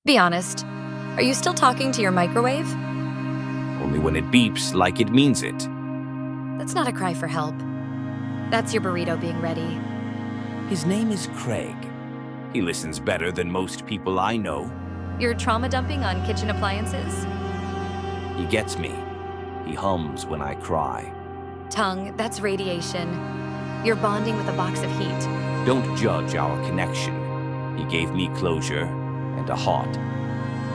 Be honest. Are you still talking to your microwave? Only when it beeps like it means it. That's not a cry for help. That's your burrito being ready. His name is Craig. He listens better than most people I know. You're trauma dumping on kitchen appliances? He gets me. He hums when I cry. Tung, that's radiation. You're bonding with a box of heat. Don't judge our connection. He gave me closure and a heart